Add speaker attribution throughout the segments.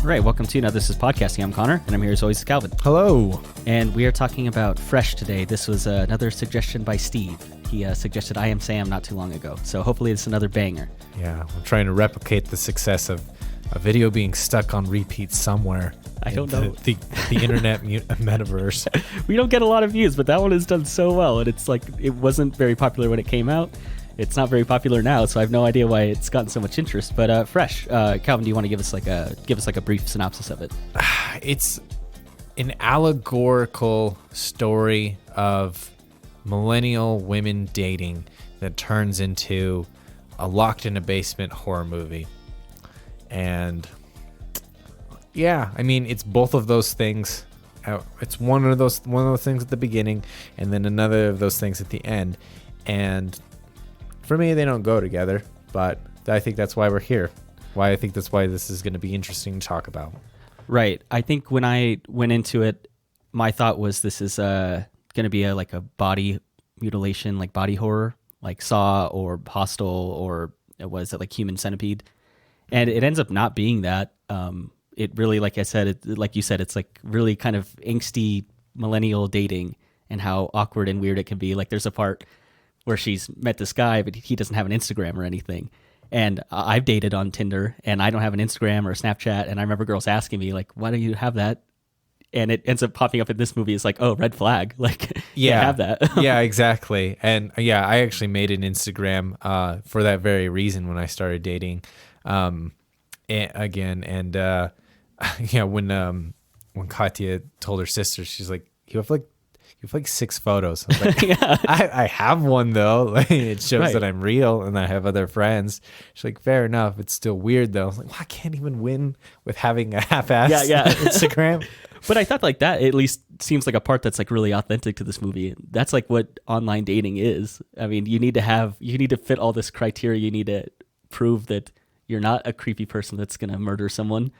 Speaker 1: Right, welcome to Now This Is Podcasting. I'm Connor, and I'm here as always with Calvin.
Speaker 2: Hello.
Speaker 1: And we are talking about Fresh today. This was another suggestion by Steve. He suggested I Am Sam not too long ago, so hopefully it's another banger.
Speaker 2: Yeah, I'm trying to replicate the success of a video being stuck on repeat somewhere.
Speaker 1: I don't know.
Speaker 2: The internet metaverse.
Speaker 1: We don't get a lot of views, but that one has done so well, and it's like it wasn't very popular when it came out. It's not very popular now, so I have no idea why it's gotten so much interest. But Fresh, Calvin, do you want to give us like a brief synopsis of it?
Speaker 2: It's an allegorical story of millennial women dating that turns into a locked in a basement horror movie. And yeah, I mean, it's both of those things. It's one of those things at the beginning, and then another of those things at the end. And for me, they don't go together, but I think that's why we're here. I think that's why this is going to be interesting to talk about.
Speaker 1: Right. I think when I went into it, my thought was this is going to be like a body mutilation, like body horror, like Saw or Hostel or was it like Human Centipede? And it ends up not being that. It really, like I said, like you said, it's like really kind of angsty millennial dating and how awkward and weird it can be. Like there's a part where she's met this guy, but he doesn't have an Instagram or anything. And I've dated on Tinder, and I don't have an Instagram or a Snapchat. And I remember girls asking me, like, why do you have that? And it ends up popping up in this movie. It's like, oh, red flag. Like, yeah, have that.
Speaker 2: Yeah, exactly. And yeah, I actually made an Instagram for that very reason when I started dating again. And yeah, when Katya told her sister, she's like, you have like 6 photos. I was like, yeah. I have one though. Like, it shows that I'm real and I have other friends. She's like, fair enough. It's still weird though. I was like, well, I can't even win with having a half-ass Instagram.
Speaker 1: But I thought like that at least seems like a part that's like really authentic to this movie. That's like what online dating is. I mean, you need to fit all this criteria. You need to prove that you're not a creepy person that's going to murder someone.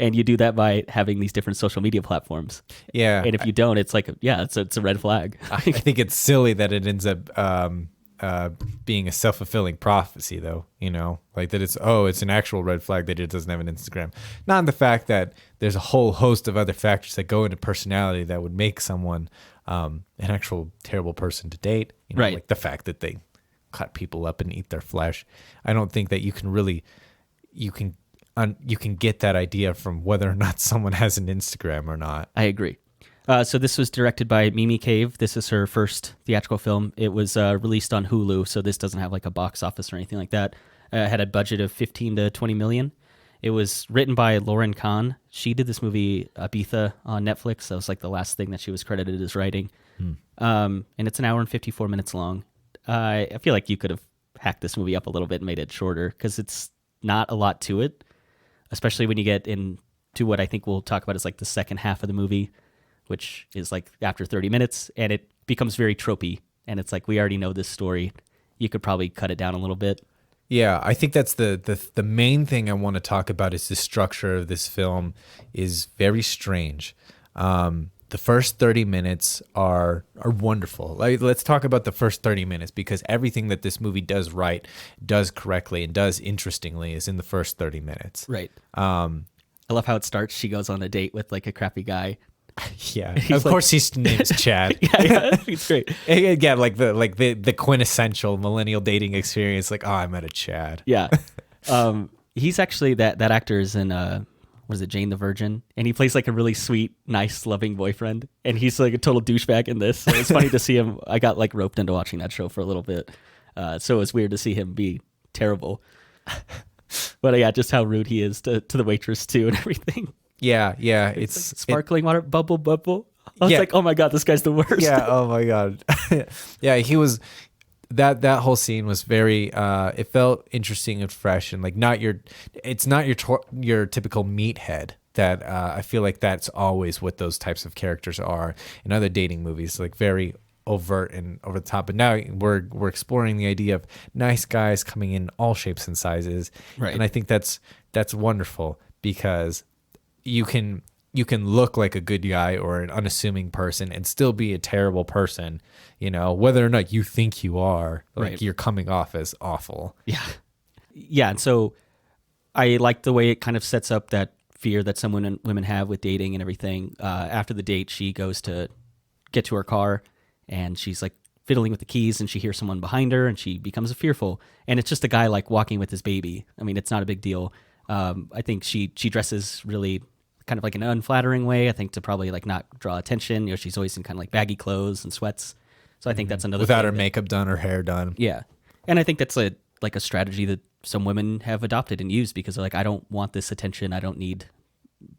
Speaker 1: And you do that by having these different social media platforms.
Speaker 2: Yeah.
Speaker 1: And if you don't, it's like, it's a red flag.
Speaker 2: I think it's silly that it ends up being a self-fulfilling prophecy, though, you know, like that it's an actual red flag that it doesn't have an Instagram. Not the fact that there's a whole host of other factors that go into personality that would make someone an actual terrible person to date. You know, like the fact that they cut people up and eat their flesh. I don't think that you can get that idea from whether or not someone has an Instagram or not.
Speaker 1: I agree. So this was directed by Mimi Cave. This is her first theatrical film. It was released on Hulu, so this doesn't have like a box office or anything like that. It had a budget of 15 to 20 million. It was written by Lauryn Kahn. She did this movie Ibiza on Netflix. That was like the last thing that she was credited as writing. And it's an hour and 54 minutes long. I feel like you could have hacked this movie up a little bit and made it shorter because it's not a lot to it. Especially when you get into what I think we'll talk about is like the second half of the movie, which is like after 30 minutes, and it becomes very tropey. And it's like, we already know this story. You could probably cut it down a little bit.
Speaker 2: Yeah, I think that's the main thing I want to talk about is the structure of this film is very strange. The first 30 minutes are wonderful. Like, let's talk about the first 30 minutes because everything that this movie does right, does correctly, and does interestingly is in the first 30 minutes.
Speaker 1: Right. I love how it starts. She goes on a date with like a crappy guy.
Speaker 2: Yeah, of course his name's Chad.
Speaker 1: yeah, it's great.
Speaker 2: Yeah, like the quintessential millennial dating experience. Like, oh, I met a Chad.
Speaker 1: Yeah. He's actually that actor is in what is it, Jane the Virgin? And he plays like a really sweet, nice, loving boyfriend. And he's like a total douchebag in this. So it's funny to see him. I got like roped into watching that show for a little bit. So it was weird to see him be terrible. But yeah, just how rude he is to the waitress too and everything.
Speaker 2: Yeah.
Speaker 1: It's like sparkling water, bubble. I was like, oh my God, this guy's the worst.
Speaker 2: Yeah, oh my God. Yeah, he was... That whole scene was very it felt interesting and fresh and like it's not your typical meathead that I feel like that's always what those types of characters are in other dating movies, like very overt and over the top. But now we're exploring the idea of nice guys coming in all shapes and sizes.
Speaker 1: Right.
Speaker 2: And I think that's wonderful because you can look like a good guy or an unassuming person and still be a terrible person, you know, whether or not you think you are, like You're coming off as awful.
Speaker 1: Yeah. Yeah. And so I like the way it kind of sets up that fear that some women have with dating and everything. After the date, she goes to get to her car, and she's like fiddling with the keys, and she hears someone behind her, and she becomes fearful. And it's just a guy like walking with his baby. I mean, it's not a big deal. I think she dresses really kind of like an unflattering way, I think, to probably like not draw attention. You know, she's always in kind of like baggy clothes and sweats. So I think that's another
Speaker 2: Without
Speaker 1: thing
Speaker 2: her makeup done or hair done.
Speaker 1: Yeah. And I think that's a strategy that some women have adopted and used, because they're like, I don't want this attention. I don't need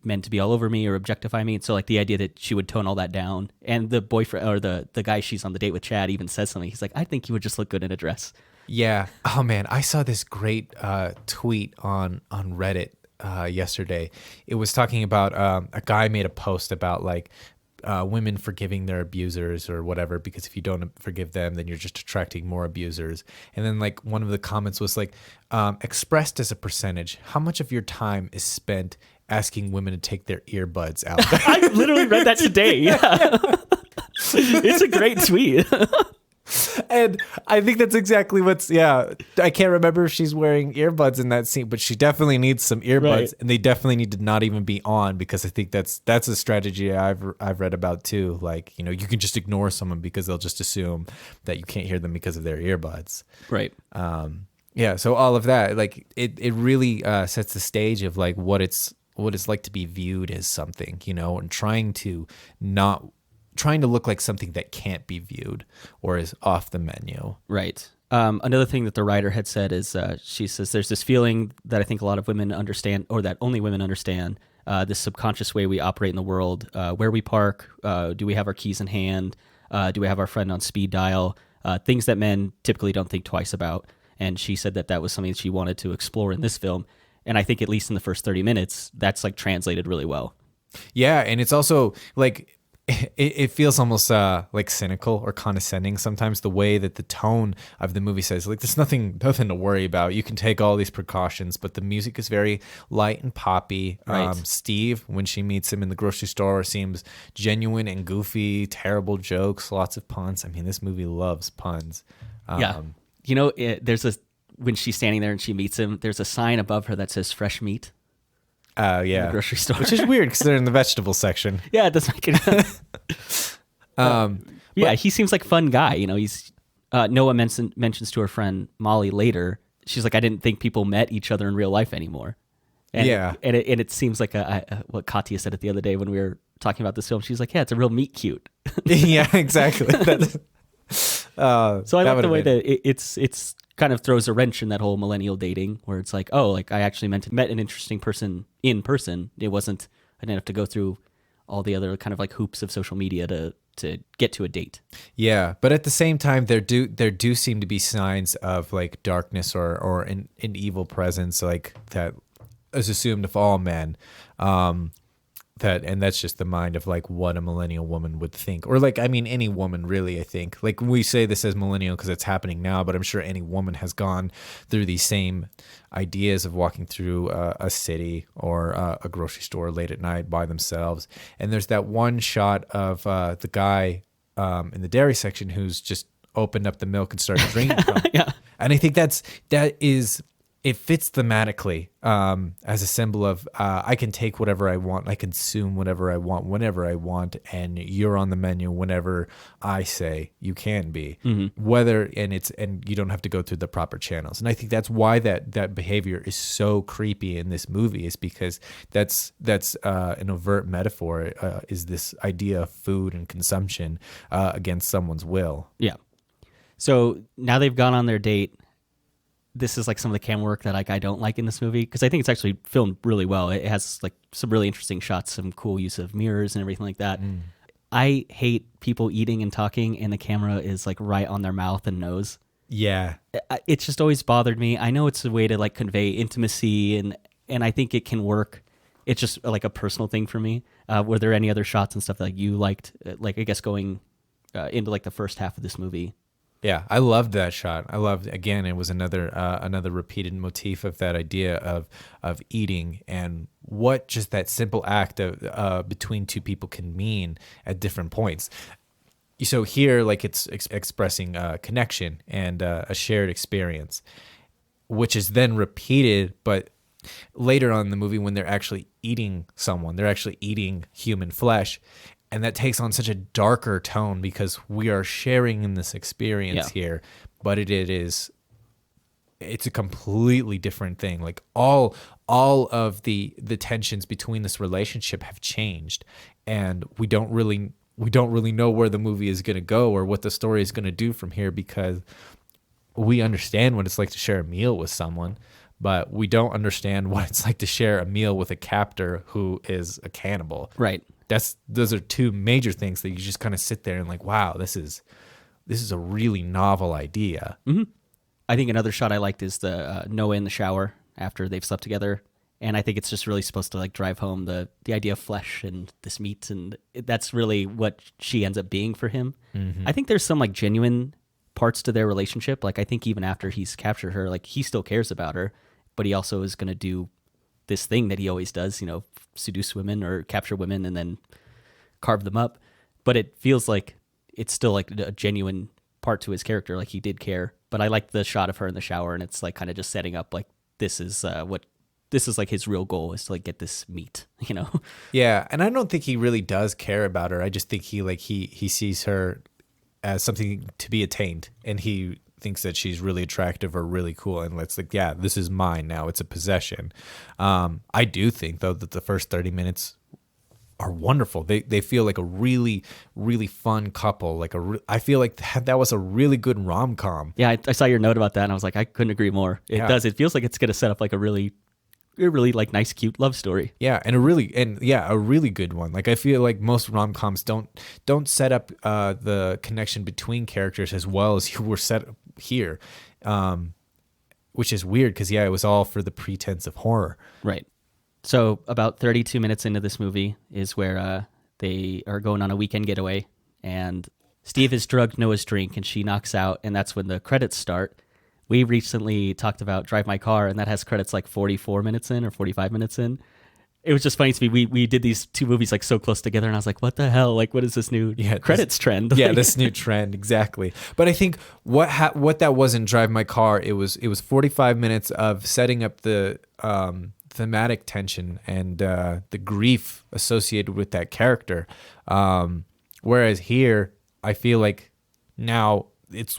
Speaker 1: men to be all over me or objectify me. And so like the idea that she would tone all that down, and the boyfriend or the guy she's on the date with, Chad, even says something. He's like, I think you would just look good in a dress.
Speaker 2: Yeah. Oh man, I saw this great tweet on Reddit yesterday. It was talking about a guy made a post about like women forgiving their abusers or whatever, because if you don't forgive them, then you're just attracting more abusers. And then like one of the comments was like, expressed as a percentage, how much of your time is spent asking women to take their earbuds out?
Speaker 1: I literally read that today. Yeah. It's a great tweet.
Speaker 2: And I think that's exactly I can't remember if she's wearing earbuds in that scene, but she definitely needs some earbuds,
Speaker 1: Right.
Speaker 2: and they definitely need to not even be on, because I think that's a strategy I've read about too. Like, you know, you can just ignore someone because they'll just assume that you can't hear them because of their earbuds.
Speaker 1: Right.
Speaker 2: Yeah. So all of that, like it really sets the stage of like what it's like to be viewed as something, you know, and trying to look like something that can't be viewed or is off the menu.
Speaker 1: Right. Another thing that the writer had said is she says there's this feeling that I think a lot of women understand, or that only women understand, this subconscious way we operate in the world, where we park, do we have our keys in hand, do we have our friend on speed dial, things that men typically don't think twice about. And she said that was something that she wanted to explore in this film. And I think at least in the first 30 minutes, that's like translated really well.
Speaker 2: Yeah. And it's also like, it feels almost like cynical or condescending sometimes, the way that the tone of the movie says, like, there's nothing to worry about. You can take all these precautions, but the music is very light and poppy.
Speaker 1: Right.
Speaker 2: Steve, when she meets him in the grocery store, seems genuine and goofy, terrible jokes, lots of puns. I mean, this movie loves puns.
Speaker 1: Yeah. You know, when she's standing there and she meets him, there's a sign above her that says fresh meat.
Speaker 2: Yeah.
Speaker 1: In the grocery store.
Speaker 2: Which is weird because they're in the vegetable section.
Speaker 1: Yeah, it doesn't make any sense. Yeah, he seems like a fun guy. You know, he's Noah mentions to her friend Molly later. She's like, I didn't think people met each other in real life anymore. And,
Speaker 2: yeah,
Speaker 1: and it seems like what Katya said it the other day when we were talking about this film. She's like, yeah, it's a real meet cute.
Speaker 2: yeah, exactly.
Speaker 1: So I like the way that it's kind of throws a wrench in that whole millennial dating, where it's like, oh, like I actually met an interesting person in person. I didn't have to go through all the other kind of like hoops of social media to get to a date.
Speaker 2: Yeah, but at the same time, there do seem to be signs of like darkness or an evil presence, like that is assumed of all men. And that's just the mind of like what a millennial woman would think, or like, I mean, any woman really, I think. Like, we say this as millennial because it's happening now, but I'm sure any woman has gone through these same ideas of walking through a city or a grocery store late at night by themselves. And there's that one shot of the guy in the dairy section who's just opened up the milk and started drinking from it.
Speaker 1: Yeah.
Speaker 2: And I think it fits thematically as a symbol of I can take whatever I want, I consume whatever I want, whenever I want, and you're on the menu whenever I say you can be. Mm-hmm. And you don't have to go through the proper channels. And I think that's why that behavior is so creepy in this movie, is because that's an overt metaphor, is this idea of food and consumption against someone's will.
Speaker 1: Yeah. So now they've gone on their date. This is like some of the camera work that like I don't like in this movie, because I think it's actually filmed really well. It has like some really interesting shots, some cool use of mirrors and everything like that. I hate people eating and talking and the camera is like right on their mouth and nose.
Speaker 2: Yeah.
Speaker 1: It's just always bothered me. I know it's a way to like convey intimacy and I think it can work. It's just like a personal thing for me. Were there any other shots and stuff that like you liked, like I guess going into like the first half of this movie?
Speaker 2: Yeah, I loved that shot. I loved, again, it was another repeated motif of that idea of eating, and what just that simple act of between two people can mean at different points. So here, like, it's expressing connection and a shared experience, which is then repeated, but later on in the movie when they're actually eating someone, they're actually eating human flesh. And that takes on such a darker tone because we are sharing in this experience here, but it's a completely different thing. Like all of the tensions between this relationship have changed, and we don't really know where the movie is going to go or what the story is going to do from here, because we understand what it's like to share a meal with someone, but we don't understand what it's like to share a meal with a captor who is a cannibal.
Speaker 1: Right.
Speaker 2: Those are two major things that you just kind of sit there and like, wow, this is a really novel idea.
Speaker 1: Mm-hmm. I think another shot I liked is the Noah in the shower after they've slept together. And I think it's just really supposed to like drive home the idea of flesh and this meat. And that's really what she ends up being for him. Mm-hmm. I think there's some like genuine parts to their relationship. Like I think even after he's captured her, like he still cares about her, but he also is going to do this thing that he always does, seduce women or capture women and then carve them up. But it feels like it's still like a genuine part to his character. Like he did care. But I like the shot of her in the shower, and it's like kind of just setting up like this is like his real goal is to like get this meat,
Speaker 2: Yeah, and I don't think he really does care about her. I just think he sees her as something to be attained, and he thinks that she's really attractive or really cool, and it's like, yeah, this is mine now. It's a possession. I do think though that the first 30 minutes are wonderful. They feel like a really, really fun couple. I feel like that was a really good rom-com.
Speaker 1: Yeah, I saw your note about that, and I was like, I couldn't agree more. It does. It feels like it's going to set up like a really like nice, cute love story.
Speaker 2: Yeah, and a really good one. Like I feel like most rom-coms don't set up the connection between characters as well as you were set up here, which is weird because it was all for the pretense of horror.
Speaker 1: Right. So about 32 minutes into this movie is where they are going on a weekend getaway, and Steve has drugged Noah's drink, and she knocks out, and that's when the credits start. We recently talked about Drive My Car, and that has credits like 44 minutes in or 45 minutes in. It was just funny to me. We did these two movies like so close together, and I was like, what the hell? Like, what is this new credits trend?
Speaker 2: Yeah, this new trend, exactly. But I think what that was in Drive My Car, it was 45 minutes of setting up the thematic tension and the grief associated with that character. Whereas here, I feel like now it's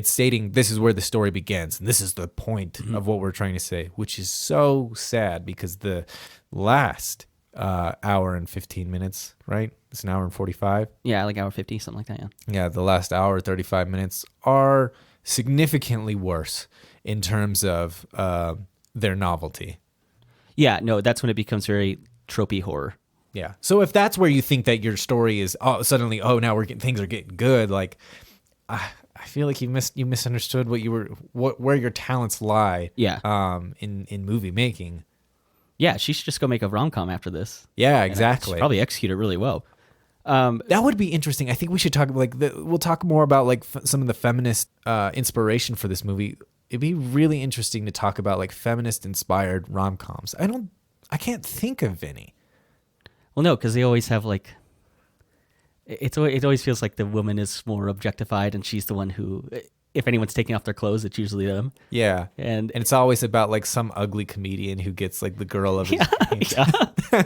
Speaker 2: stating this is where the story begins, and this is the point of what we're trying to say, which is so sad because the last hour and 15 minutes, right? It's an hour and 45.
Speaker 1: Yeah, like hour 50, something like that.
Speaker 2: Yeah, the last hour 35 minutes are significantly worse in terms of their novelty.
Speaker 1: Yeah, no, that's when it becomes very tropey horror.
Speaker 2: Yeah. So if that's where you think that your story is suddenly, now things are getting good, like I feel like you misunderstood where your talents lie.
Speaker 1: Yeah.
Speaker 2: In movie making.
Speaker 1: Yeah, she should just go make a rom-com after this.
Speaker 2: Yeah, exactly.
Speaker 1: She'd probably execute it really well.
Speaker 2: That would be interesting. I think we should talk we'll talk more about like some of the feminist inspiration for this movie. It'd be really interesting to talk about like feminist inspired rom-coms. I can't think of any.
Speaker 1: Well, no, because they always have like, it always feels like the woman is more objectified, and she's the one who, if anyone's taking off their clothes, it's usually them.
Speaker 2: Yeah, and it's always about like some ugly comedian who gets like the girl of his dreams.
Speaker 1: Yeah.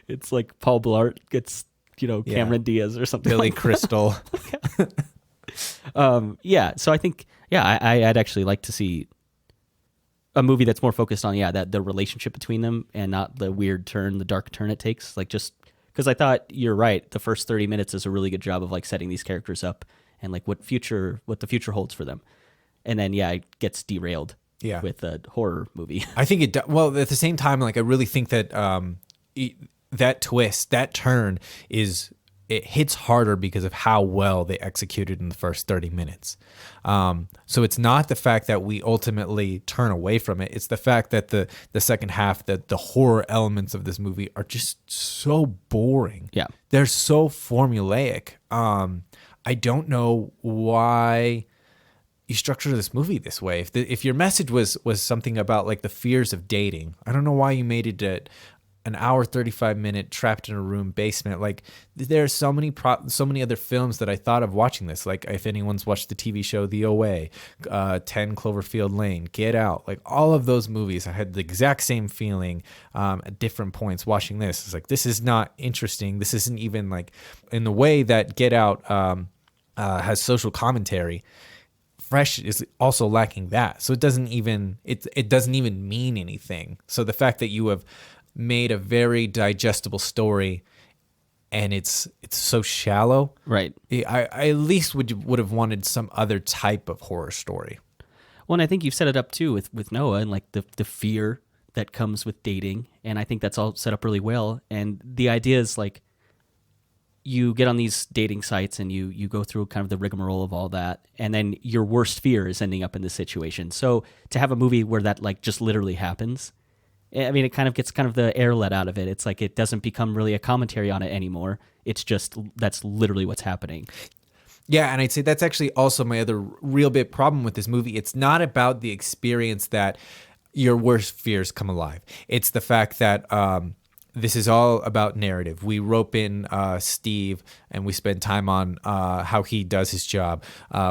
Speaker 1: It's like Paul Blart gets Cameron Diaz or something.
Speaker 2: Billy
Speaker 1: like
Speaker 2: Crystal.
Speaker 1: Yeah. So I think I'd actually like to see a movie that's more focused on that the relationship between them and not the weird turn, the dark turn it takes. Like just because I thought you're right, the first 30 minutes is a really good job of like setting these characters up and like what the future holds for them, and then it gets derailed.
Speaker 2: Yeah.
Speaker 1: With a horror movie.
Speaker 2: I think well at the same time, like I really think that that twist, that turn it hits harder because of how well they executed in the first 30 minutes. So it's not the fact that we ultimately turn away from it. It's the fact that the second half, that the horror elements of this movie are just so boring.
Speaker 1: Yeah.
Speaker 2: They're so formulaic. I don't know why you structure this movie this way. If your message was something about like the fears of dating, I don't know why you made it an hour 35-minute trapped in a room basement. Like there are so many other films that I thought of watching this. Like if anyone's watched the TV show The OA, 10 Cloverfield Lane, Get Out, like all of those movies, I had the exact same feeling at different points watching this. It's like, this is not interesting. This isn't even like in the way that Get Out has social commentary. Fresh is also lacking that. So it doesn't even mean anything. So the fact that you have made a very digestible story and it's so shallow,
Speaker 1: Right.
Speaker 2: I at least would have wanted some other type of horror story.
Speaker 1: Well, and I think you've set it up too with Noah and like the fear that comes with dating, and I think that's all set up really well. And the idea is like you get on these dating sites and you go through kind of the rigmarole of all that, and then your worst fear is ending up in this situation. So to have a movie where that like just literally happens, I mean, it kind of gets kind of the air let out of it. It's like it doesn't become really a commentary on it anymore. It's just that's literally what's happening.
Speaker 2: Yeah, and I'd say that's actually also my other real big problem with this movie. It's not about the experience that your worst fears come alive. It's the fact that this is all about narrative. We rope in Steve and we spend time on how he does his job.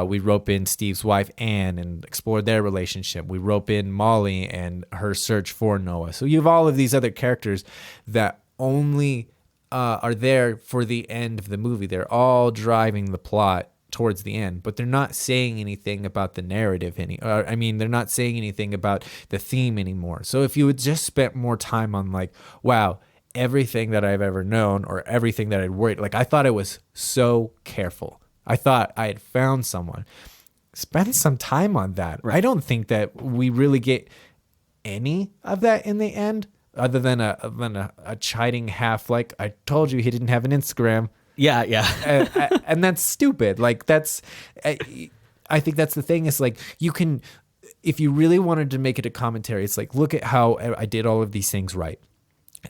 Speaker 2: We rope in Steve's wife, Anne, and explore their relationship. We rope in Molly and her search for Noah. So you have all of these other characters that only are there for the end of the movie. They're all driving the plot towards the end, but they're not saying anything about the narrative they're not saying anything about the theme anymore. So if you had just spent more time on like, wow, everything that I've ever known or everything that I'd worried, like I thought I was so careful. I thought I had found someone. Spend some time on that. Right. I don't think that we really get any of that in the end, other than a chiding half like, I told you he didn't have an Instagram.
Speaker 1: Yeah.
Speaker 2: And that's stupid. Like that's, I think that's the thing is like, you can, if you really wanted to make it a commentary, it's like, look at how I did all of these things right,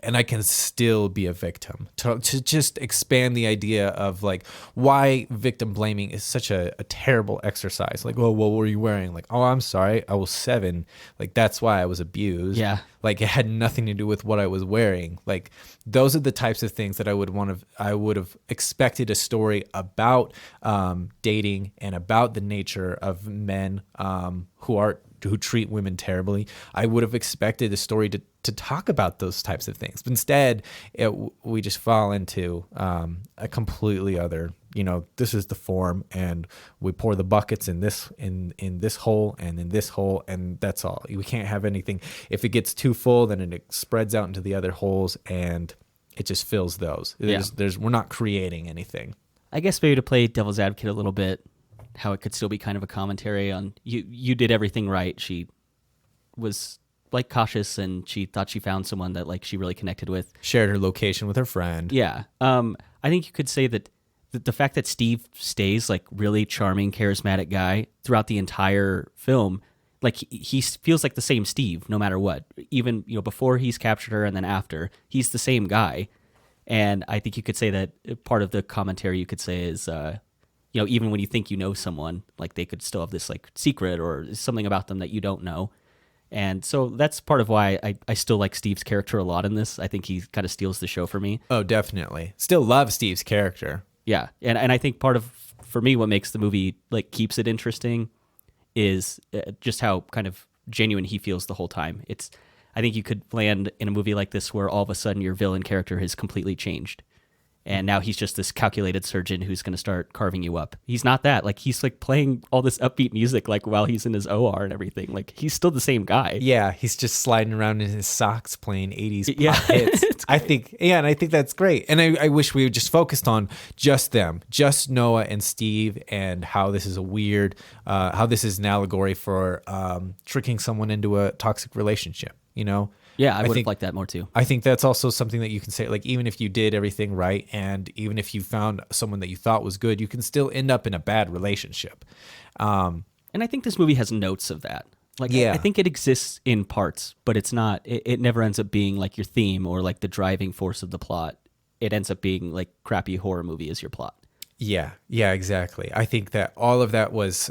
Speaker 2: and I can still be a victim. To just expand the idea of like why victim blaming is such a terrible exercise. Like, oh, well, what were you wearing? Like, oh, I'm sorry, I was 7. Like, that's why I was abused.
Speaker 1: Yeah.
Speaker 2: Like, it had nothing to do with what I was wearing. Like, those are the types of things that I would have expected a story about dating and about the nature of men who treat women terribly. I would have expected a story to talk about those types of things. But instead, we just fall into a completely other, this is the form, and we pour the buckets in this hole and in this hole, and that's all. We can't have anything. If it gets too full, then it spreads out into the other holes, and it just fills those. We're not creating anything.
Speaker 1: I guess maybe to play devil's advocate a little bit, how it could still be kind of a commentary on you did everything right. She was like cautious, and she thought she found someone that like she really connected with.
Speaker 2: Shared her location with her friend.
Speaker 1: Yeah. I think you could say that the fact that Steve stays like really charming, charismatic guy throughout the entire film, like he feels like the same Steve no matter what. Even before he's captured her and then after, he's the same guy. And I think you could say that part of the commentary you could say is even when you think you know someone, like they could still have this like secret or something about them that you don't know. And so that's part of why I still like Steve's character a lot in this. I think he kind of steals the show for me.
Speaker 2: Oh, definitely. Still love Steve's character.
Speaker 1: Yeah. And I think part of, for me, what makes the movie like keeps it interesting is just how kind of genuine he feels the whole time. I think you could land in a movie like this where all of a sudden your villain character has completely changed. And now he's just this calculated surgeon who's going to start carving you up. He's not that. Like, he's like playing all this upbeat music, like while he's in his OR and everything. Like, he's still the same guy.
Speaker 2: Yeah, he's just sliding around in his socks playing 80s pop hits. I think that's great. And I wish we just focused on just them, just Noah and Steve, and how this is how this is an allegory for tricking someone into a toxic relationship,
Speaker 1: Yeah, I would have liked that more too.
Speaker 2: I think that's also something that you can say, like, even if you did everything right and even if you found someone that you thought was good, you can still end up in a bad relationship.
Speaker 1: And I think this movie has notes of that. Like,
Speaker 2: yeah.
Speaker 1: I think it exists in parts, but it's not, it never ends up being like your theme or like the driving force of the plot. It ends up being like crappy horror movie as your plot.
Speaker 2: Yeah, exactly. I think that all of that was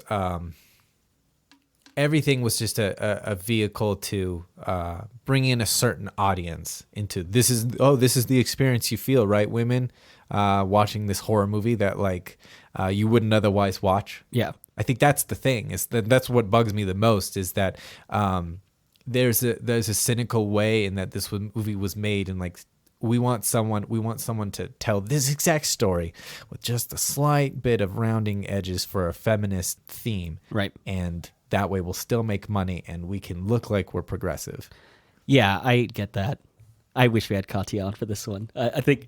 Speaker 2: everything was just a vehicle to bring in a certain audience into this is the experience you feel, right, women, watching this horror movie that like you wouldn't otherwise watch.
Speaker 1: Yeah.
Speaker 2: I think that's the thing, is that's what bugs me the most, is that there's a cynical way in that this movie was made, and like we want someone to tell this exact story with just a slight bit of rounding edges for a feminist theme,
Speaker 1: Right.
Speaker 2: and that way we'll still make money and we can look like we're progressive.
Speaker 1: Yeah, I get that. I wish we had Katya on for this one. I think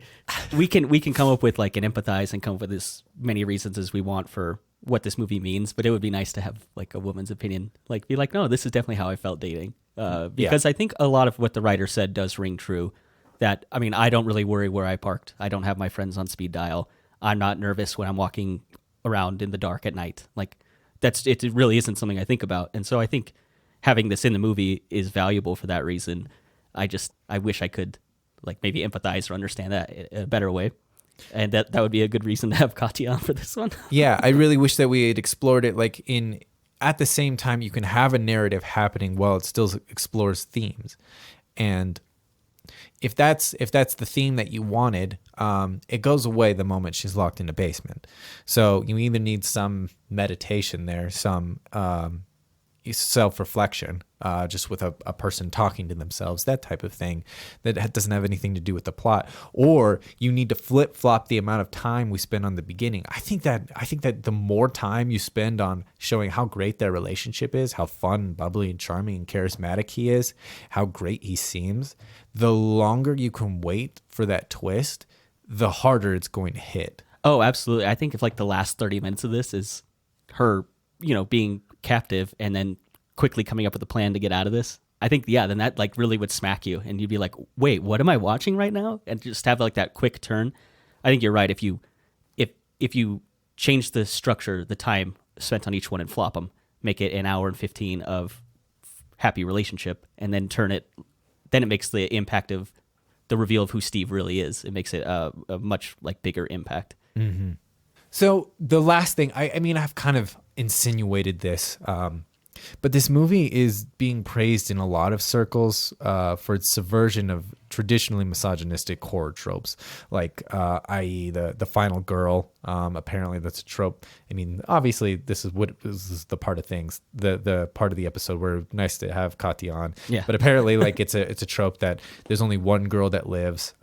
Speaker 1: we can come up with like an empathize and come up with as many reasons as we want for what this movie means, but it would be nice to have like a woman's opinion, like be like, no, this is definitely how I felt dating. Because I think a lot of what the writer said does ring true. That, I mean, I don't really worry where I parked. I don't have my friends on speed dial. I'm not nervous when I'm walking around in the dark at night. Like it really isn't something I think about. And so I think having this in the movie is valuable for that reason. I wish I could like maybe empathize or understand that in a better way. And that would be a good reason to have Katya on for this one.
Speaker 2: Yeah, I really wish that we had explored it like at the same time you can have a narrative happening while it still explores themes. And if that's the theme that you wanted, it goes away the moment she's locked in a basement. So you either need some meditation there, some self-reflection, just with a person talking to themselves, that type of thing that doesn't have anything to do with the plot, or you need to flip-flop the amount of time we spend on the beginning. I think that the more time you spend on showing how great their relationship is, how fun, bubbly, and charming and charismatic he is, how great he seems, the longer you can wait for that twist, the harder it's going to hit.
Speaker 1: Oh, absolutely. I think if like the last 30 minutes of this is her, being captive and then quickly coming up with a plan to get out of this, I think, then that like really would smack you and you'd be like, wait, what am I watching right now? And just have like that quick turn. I think you're right. If you change the structure, the time spent on each one and flop them, make it an hour and 15 of happy relationship, and then then it makes the impact of the reveal of who Steve really is. It makes it a much like bigger impact.
Speaker 2: Mm-hmm. So the last thing, I mean, I've kind of insinuated this, but this movie is being praised in a lot of circles for its subversion of traditionally misogynistic horror tropes, like i.e. the final girl. Apparently that's a trope. I mean, obviously this is the part of things, the part of the episode where nice to have Katya on.
Speaker 1: Yeah.
Speaker 2: But apparently like it's a trope that there's only one girl that lives.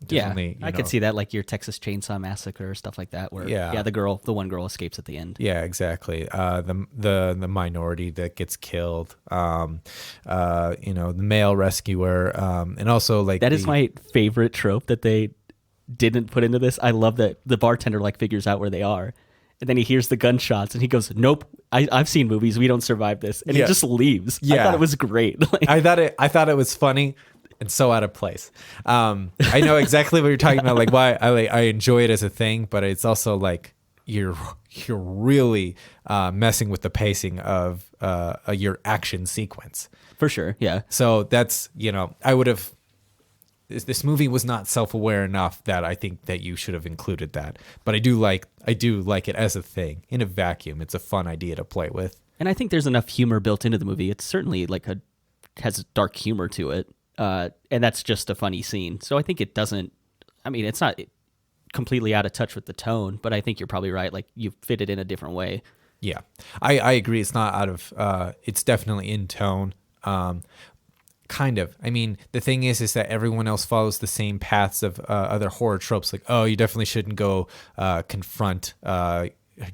Speaker 1: I could see that, like your Texas Chainsaw Massacre or stuff like that, where the one girl escapes at the end.
Speaker 2: Yeah, exactly. The minority that gets killed, the male rescuer, and also like
Speaker 1: that is my favorite trope that they didn't put into this. I love that the bartender like figures out where they are, and then he hears the gunshots and he goes, "Nope, I've seen movies. We don't survive this," and he just leaves.
Speaker 2: Yeah.
Speaker 1: I thought it was great.
Speaker 2: I thought it was funny. And so out of place. I know exactly what you're talking about. Like why I enjoy it as a thing, but it's also like you're really messing with the pacing of your action sequence.
Speaker 1: For sure, yeah.
Speaker 2: So that's I would have. This movie was not self-aware enough that I think that you should have included that. But I do like it as a thing in a vacuum. It's a fun idea to play with.
Speaker 1: And I think there's enough humor built into the movie. It's certainly like has dark humor to it. And that's just a funny scene. So I think it doesn't, it's not completely out of touch with the tone, but I think you're probably right. Like you fit it in a different way.
Speaker 2: Yeah, I agree. It's not out of, it's definitely in tone. Kind of. I mean, the thing is that everyone else follows the same paths of other horror tropes. Like, oh, you definitely shouldn't go confront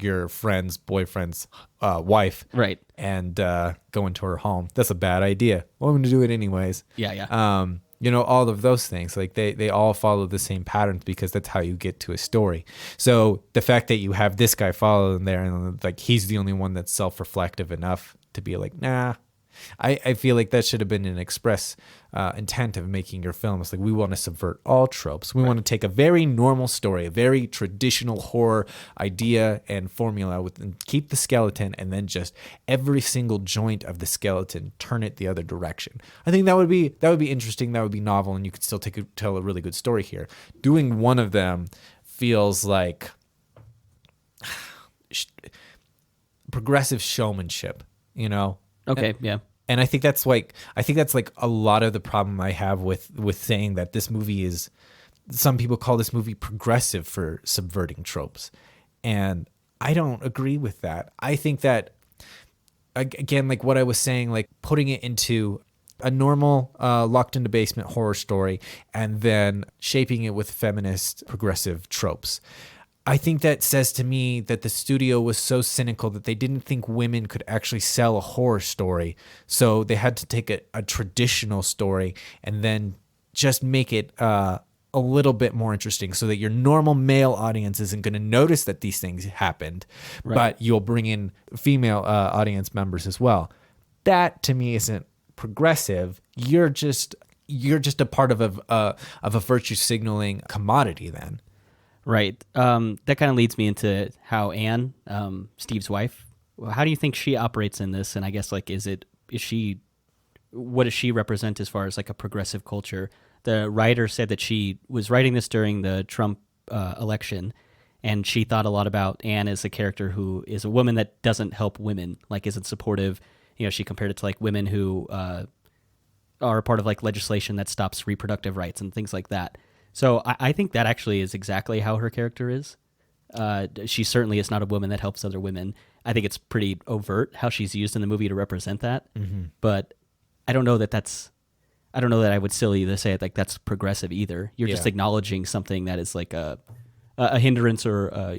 Speaker 2: your friend's boyfriend's wife,
Speaker 1: right?
Speaker 2: And go into her home. That's a bad idea. Well, I'm going to do it anyways.
Speaker 1: Yeah.
Speaker 2: All of those things, like they all follow the same patterns because that's how you get to a story. So the fact that you have this guy following there and like he's the only one that's self-reflective enough to be like, nah. I feel like that should have been an express intent of making your film. It's like we want to subvert all tropes. We want to take a very normal story, a very traditional horror idea and formula, and keep the skeleton, and then just every single joint of the skeleton turn it the other direction. I think that would be interesting. That would be novel, and you could still tell a really good story here. Doing one of them feels like progressive showmanship. you know.
Speaker 1: Okay, yeah.
Speaker 2: And I think that's like a lot of the problem I have with saying that this movie is, some people call this movie progressive for subverting tropes. And I don't agree with that. I think that, again, like what I was saying, like putting it into a normal locked into basement horror story and then shaping it with feminist progressive tropes. I think that says to me that the studio was so cynical that they didn't think women could actually sell a horror story. So they had to take a traditional story and then just make it a little bit more interesting so that your normal male audience isn't going to notice that these things happened,
Speaker 1: Right.
Speaker 2: but you'll bring in female audience members as well. That to me isn't progressive. You're just a part of a virtue signaling commodity then.
Speaker 1: Right. That kind of leads me into how Anne, Steve's wife, how do you think she operates in this? And I guess like, what does she represent as far as like a progressive culture? The writer said that she was writing this during the Trump election, and she thought a lot about Anne as a character who is a woman that doesn't help women, like isn't supportive. You know, she compared it to like women who are a part of like legislation that stops reproductive rights and things like that. So I think that actually is exactly how her character is. She certainly is not a woman that helps other women. I think it's pretty overt how she's used in the movie to represent that. Mm-hmm. But I don't know that I would still either say like that's progressive either. You're just acknowledging something that is like a hindrance or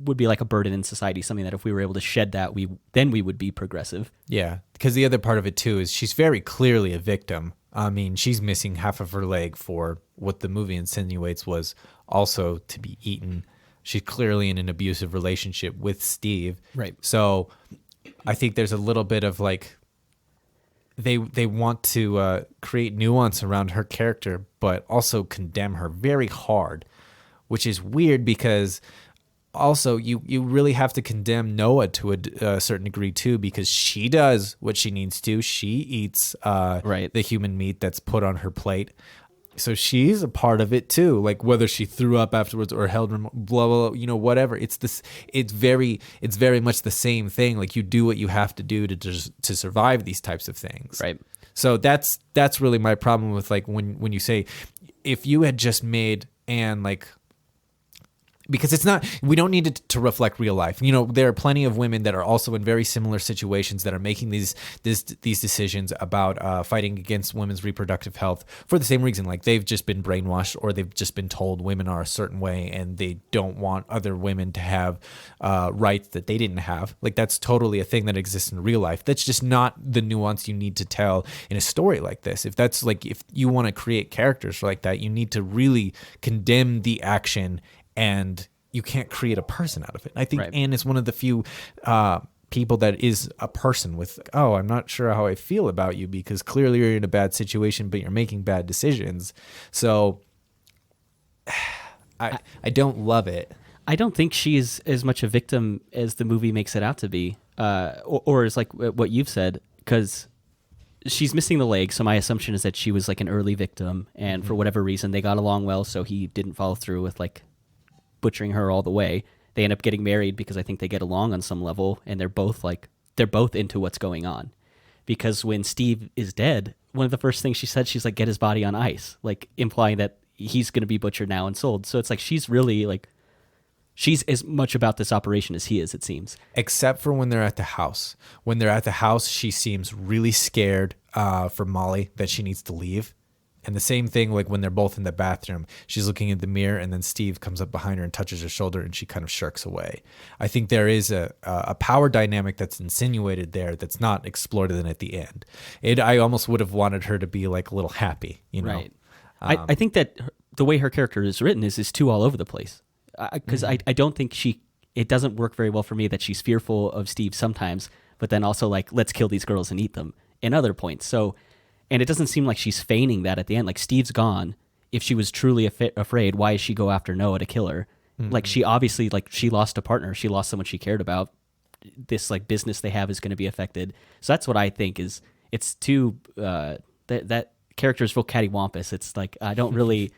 Speaker 1: would be like a burden in society, something that if we were able to shed that, we would be progressive.
Speaker 2: Yeah, because the other part of it too is she's very clearly a victim. I mean, she's missing half of her leg for what the movie insinuates was also to be eaten. She's clearly in an abusive relationship with Steve.
Speaker 1: Right.
Speaker 2: So I think there's a little bit of like, they want to create nuance around her character, but also condemn her very hard, which is weird because also you really have to condemn Noah to a certain degree too, because she does what she needs to. She eats the human meat that's put on her plate. So she's a part of it too. Like whether she threw up afterwards or held blah, blah, blah, whatever. It's very much the same thing. Like you do what you have to do to survive these types of things.
Speaker 1: Right.
Speaker 2: So that's really my problem with like when you say, if you had just made Anne like, because we don't need it to reflect real life. There are plenty of women that are also in very similar situations that are making these decisions about fighting against women's reproductive health for the same reason. Like they've just been brainwashed or they've just been told women are a certain way and they don't want other women to have rights that they didn't have. Like that's totally a thing that exists in real life. That's just not the nuance you need to tell in a story like this. If you want to create characters like that, you need to really condemn the action and you can't create a person out of it. I think Anne is one of the few people that is a person with, I'm not sure how I feel about you because clearly you're in a bad situation, but you're making bad decisions. So I don't love it.
Speaker 1: I don't think she's as much a victim as the movie makes it out to be, or is like what you've said, because she's missing the leg. So my assumption is that she was like an early victim, and for whatever reason they got along well, so he didn't follow through with like butchering her all the way. They end up getting married because I think they get along on some level, and they're both into what's going on. Because when Steve is dead, one of the first things she said, she's like, get his body on ice, like implying that he's going to be butchered now and sold. So it's like she's really like, she's as much about this operation as he is, it seems.
Speaker 2: Except for when they're at the house. When they're at the house, she seems really scared for Molly that she needs to leave. And the same thing, like when they're both in the bathroom, she's looking in the mirror and then Steve comes up behind her and touches her shoulder and she kind of shirks away. I think there is a power dynamic that's insinuated there that's not explored in at the end. I almost would have wanted her to be like a little happy, Right.
Speaker 1: I think that the way her character is written is too all over the place. Because I don't think it doesn't work very well for me that she's fearful of Steve sometimes, but then also like, let's kill these girls and eat them in other points. So, and it doesn't seem like she's feigning that at the end. Like Steve's gone. If she was truly afraid, why does she go after Noah to kill her? Mm-hmm. Like she obviously, like she lost a partner. She lost someone she cared about. This like business they have is going to be affected. So that's what I think is, it's too, that character is real cattywampus. It's like, I don't really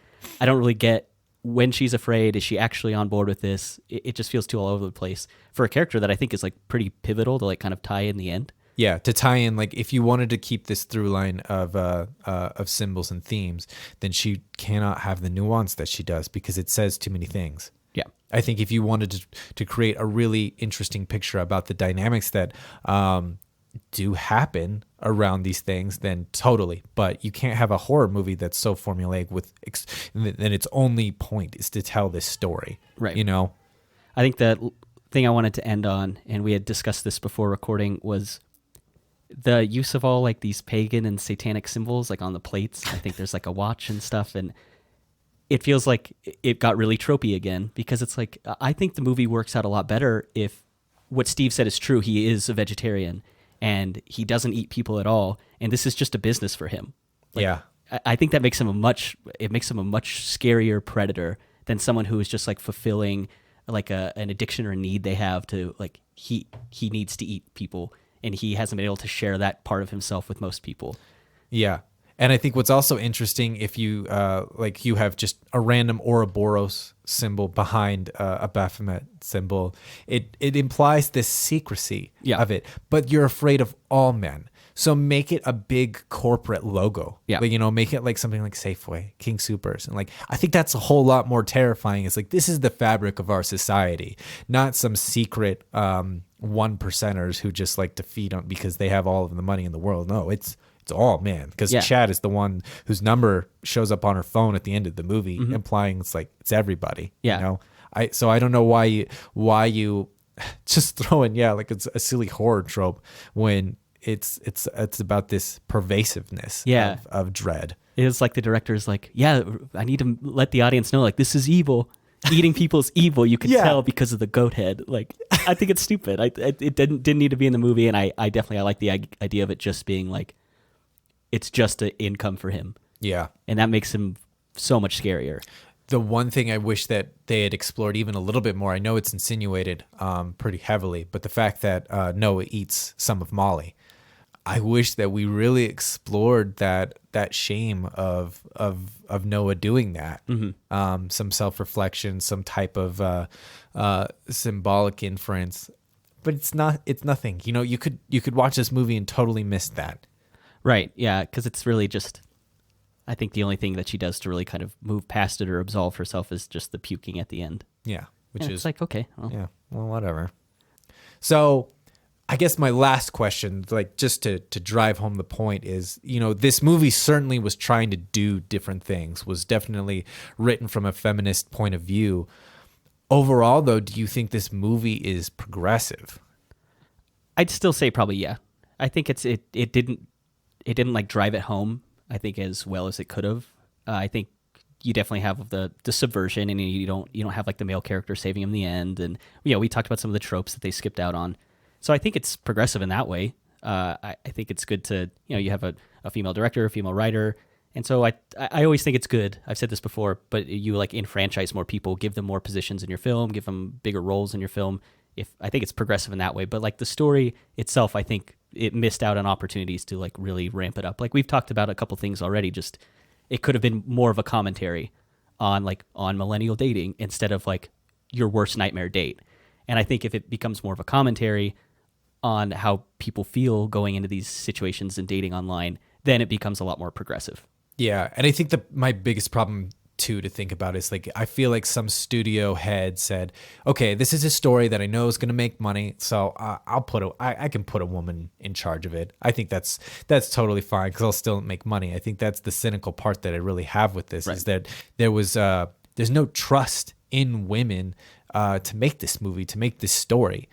Speaker 1: get when she's afraid. Is she actually on board with this? It just feels too all over the place for a character that I think is like pretty pivotal to like kind of tie in the end.
Speaker 2: Yeah, to tie in, like, if you wanted to keep this through line of symbols and themes, then she cannot have the nuance that she does because it says too many things.
Speaker 1: Yeah.
Speaker 2: I think if you wanted to create a really interesting picture about the dynamics that do happen around these things, then totally. But you can't have a horror movie that's so formulaic then its only point is to tell this story.
Speaker 1: Right.
Speaker 2: You know?
Speaker 1: I think the thing I wanted to end on, and we had discussed this before recording, was the use of all like these pagan and satanic symbols like on the plates. I think there's like a watch and stuff, and it feels like it got really tropey again because it's like, I think the movie works out a lot better if what Steve said is true. He is a vegetarian and he doesn't eat people at all, and this is just a business for him. Like,
Speaker 2: Yeah.
Speaker 1: I think that makes him a much scarier predator than someone who is just like fulfilling like an addiction or a need they have to, like, he needs to eat people, and he hasn't been able to share that part of himself with most people.
Speaker 2: Yeah. And I think what's also interesting, if you like, you have just a random Ouroboros symbol behind a Baphomet symbol, it implies this secrecy of it, but you're afraid of all men. So make it a big corporate logo.
Speaker 1: Yeah.
Speaker 2: Like, you know, make it like something like Safeway, King Soopers. And like, I think that's a whole lot more terrifying. It's like, this is the fabric of our society, not some secret one percenters who just like to feed on because they have all of the money in the world. No, it's all man. Because Chad is the one whose number shows up on her phone at the end of the movie, implying it's like, it's everybody.
Speaker 1: Yeah.
Speaker 2: You know? So I don't know why you just throw in, like, it's a silly horror trope when it's about this pervasiveness of dread.
Speaker 1: It's like the director's like, I need to let the audience know, like, this is evil. Eating people's evil. You can tell because of the goat head. Like, I think it's stupid. It didn't need to be in the movie, and I like the idea of it just being like, it's just an income for him. Yeah. And that makes him so much scarier.
Speaker 2: The one thing I wish that they had explored even a little bit more, I know it's insinuated pretty heavily, but the fact that Noah eats some of Molly, I wish that we really explored that shame of Noah doing that. Some self-reflection, some type of symbolic inference, but it's nothing. You know, you could watch this movie and totally miss that.
Speaker 1: Right. Yeah. Because it's really just, I think the only thing that she does to really kind of move past it or absolve herself is just the puking at the end.
Speaker 2: Yeah. Which is
Speaker 1: like, okay. Well.
Speaker 2: Yeah. Well, whatever. So I guess my last question, like, just to drive home the point is, you know, this movie certainly was trying to do different things, was definitely written from a feminist point of view. Overall, though, do you think this movie is progressive?
Speaker 1: I'd still say probably, yeah. I think it didn't like drive it home, I think, as well as it could have. I think you definitely have the subversion, and you don't have like the male character saving him in the end, and we talked about some of the tropes that they skipped out on. So I think it's progressive in that way. I think it's good to, you have a female director, a female writer, and so I always think it's good. I've said this before, but you like enfranchise more people, give them more positions in your film, give them bigger roles in your film. I think it's progressive in that way, but like the story itself, I think it missed out on opportunities to like really ramp it up. Like we've talked about a couple things already. Just it could have been more of a commentary on millennial dating instead of like your worst nightmare date. And I think if it becomes more of a commentary on how people feel going into these situations and dating online, then it becomes a lot more progressive. Yeah, and I think my biggest problem too to think about is like I feel like some studio head said, okay, this is a story that I know is going to make money, so I can put a woman in charge of it. I think that's totally fine because I'll still make money. I think that's the cynical part that I really have with this, is that there's no trust in women to make this movie, to make this story.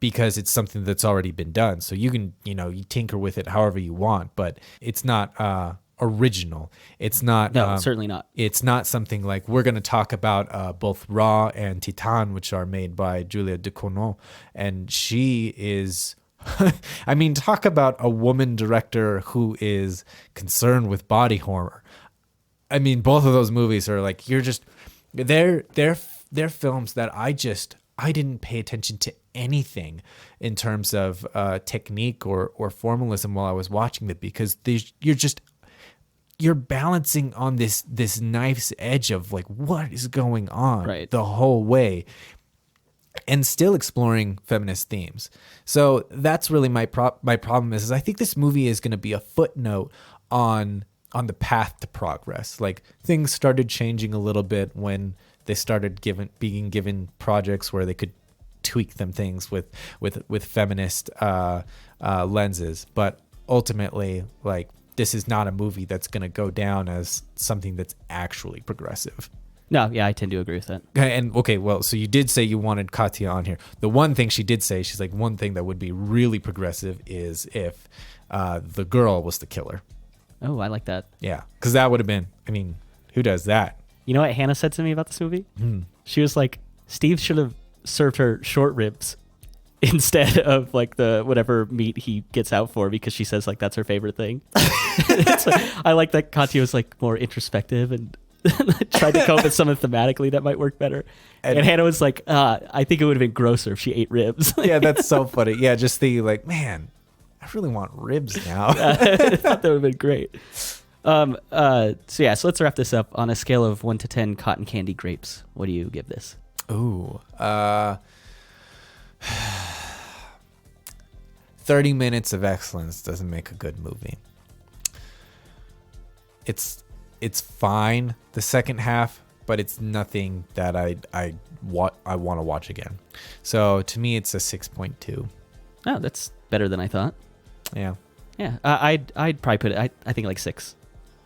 Speaker 1: Because it's something that's already been done. So you can, you tinker with it however you want, but it's not original. It's not. No, certainly not.
Speaker 2: It's not something like we're going to talk about both Raw and Titan, which are made by Julia Ducournau. And she is, I mean, talk about a woman director who is concerned with body horror. I mean, both of those movies are like, they're films that I didn't pay attention to anything in terms of technique or formalism while I was watching it, because you're balancing on this knife's edge of like what is going on the whole way. and still exploring feminist themes. So that's really my problem is I think this movie is going to be a footnote on the path to progress. Like things started changing a little bit when they started being given projects where they could tweak them things with feminist lenses. But ultimately, like, this is not a movie that's going to go down as something that's actually progressive.
Speaker 1: No, yeah, I tend to agree with that.
Speaker 2: And okay, well, so you did say you wanted Katya on here. The one thing she did say, she's like, one thing that would be really progressive is if the girl was the killer.
Speaker 1: Oh, I like that.
Speaker 2: Yeah, because that would have been, I mean, who does that?
Speaker 1: You know what Hannah said to me about this movie? She was like, Steve should have served her short ribs instead of like the whatever meat he gets out for, because she says like that's her favorite thing. I like that Katya was like more introspective and tried to come up with something thematically that might work better. And Hannah was like, I think it would have been grosser if she ate ribs.
Speaker 2: Yeah, that's so funny. Yeah, just the like, man, I really want ribs now.
Speaker 1: I thought that would have been great. So let's wrap this up. On a scale of 1 to 10 cotton candy grapes, what do you give this?
Speaker 2: Ooh, 30 minutes of excellence doesn't make a good movie. It's fine, the second half, but it's nothing that I want to watch again. So to me, it's a 6.2.
Speaker 1: Oh, that's better than I thought.
Speaker 2: Yeah.
Speaker 1: Yeah, I'd probably put it. I think like 6.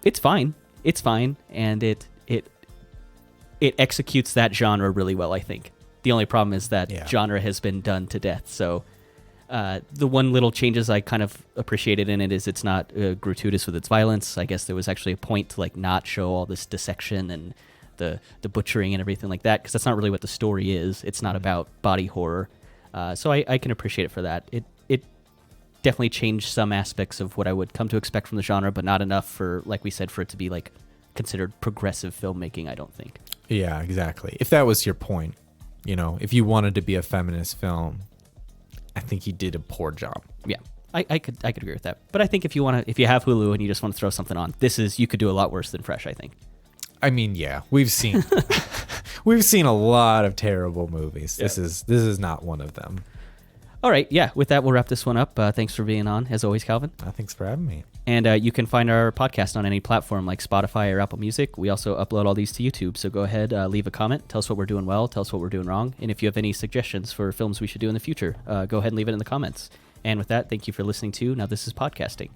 Speaker 1: It's fine. It's fine, and it executes that genre really well. I think the only problem is that genre has been done to death. So the one little changes I kind of appreciated in it is it's not gratuitous with its violence. I guess there was actually a point to like not show all this dissection and the butchering and everything like that, because that's not really what the story is. It's not about body horror. So I can appreciate it for that. It definitely changed some aspects of what I would come to expect from the genre, but not enough for, like we said, for it to be like considered progressive filmmaking, I don't think.
Speaker 2: Yeah, exactly. If that was your point, you know, if you wanted to be a feminist film, I think he did a poor job.
Speaker 1: Yeah, I could agree with that. But I think if you have Hulu and you just want to throw something on, you could do a lot worse than Fresh, I think.
Speaker 2: I mean, yeah, we've seen a lot of terrible movies.
Speaker 1: Yeah.
Speaker 2: This is not one of them.
Speaker 1: All right, yeah, with that, we'll wrap this one up. Thanks for being on, as always, Calvin.
Speaker 2: Thanks for having me.
Speaker 1: And you can find our podcast on any platform like Spotify or Apple Music. We also upload all these to YouTube, so go ahead, leave a comment, tell us what we're doing well, tell us what we're doing wrong, and if you have any suggestions for films we should do in the future, go ahead and leave it in the comments. And with that, thank you for listening to Now This Is Podcasting.